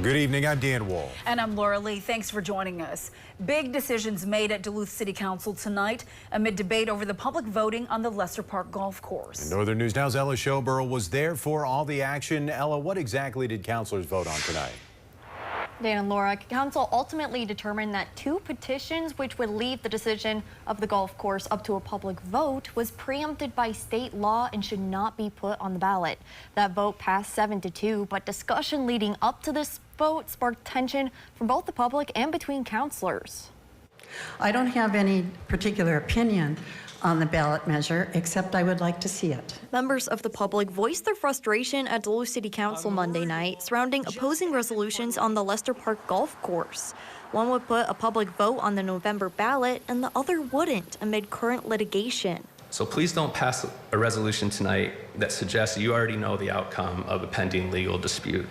Good evening, I'm Dan Wall. And I'm Laura Lee. Thanks for joining us. Big decisions made at Duluth City Council tonight amid debate over the public voting on the Lester Park Golf Course. In Northern News Now's Ella Showborough was there for all the action. Ella, what exactly did councilors vote on tonight? Dan and Laura, Council ultimately determined that 2 petitions, which would leave the decision of the golf course up to a public vote, was preempted by state law and should not be put on the ballot. That vote passed 7-2, but discussion leading up to this vote sparked tension from both the public and between councilors. I don't have any particular opinion on the ballot measure, except I would like to see it. Members of the public voiced their frustration at Duluth City Council Monday night surrounding opposing resolutions on the Lester Park Golf Course. One would put a public vote on the November ballot and the other wouldn't amid current litigation. So please don't pass a resolution tonight that suggests you already know the outcome of a pending legal dispute.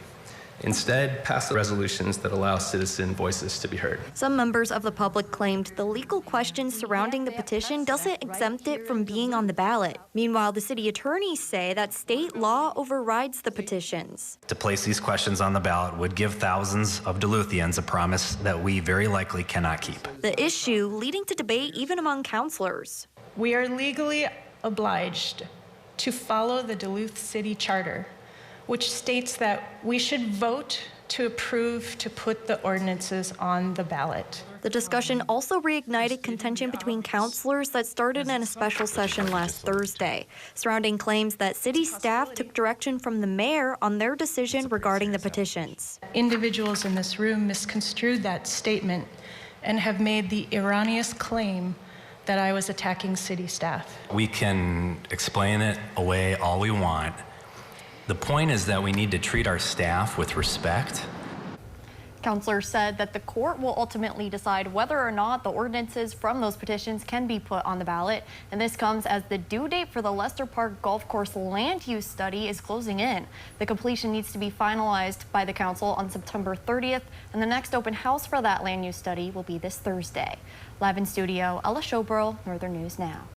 Instead, pass the resolutions that allow citizen voices to be heard. Some members of the public claimed the legal questions surrounding the petition doesn't exempt it from being on the ballot. Meanwhile, the city attorneys say that state law overrides the petitions. To place these questions on the ballot would give thousands of Duluthians a promise that we very likely cannot keep. The issue leading to debate even among councilors. We are legally obliged to follow the Duluth City Charter, which states that we should vote to approve to put the ordinances on the ballot. The discussion also reignited contention between councilors that started in a special session last Thursday, surrounding claims that city staff took direction from the mayor on their decision regarding the petitions. Individuals in this room misconstrued that statement and have made the erroneous claim that I was attacking city staff. We can explain it away all we want. The point is that we need to treat our staff with respect. Councilors said that the court will ultimately decide whether or not the ordinances from those petitions can be put on the ballot. And this comes as the due date for the Lester Park Golf Course land use study is closing in. The completion needs to be finalized by the council on September 30th, and the next open house for that land use study will be this Thursday. Live in studio, Ella Showborough, Northern News Now.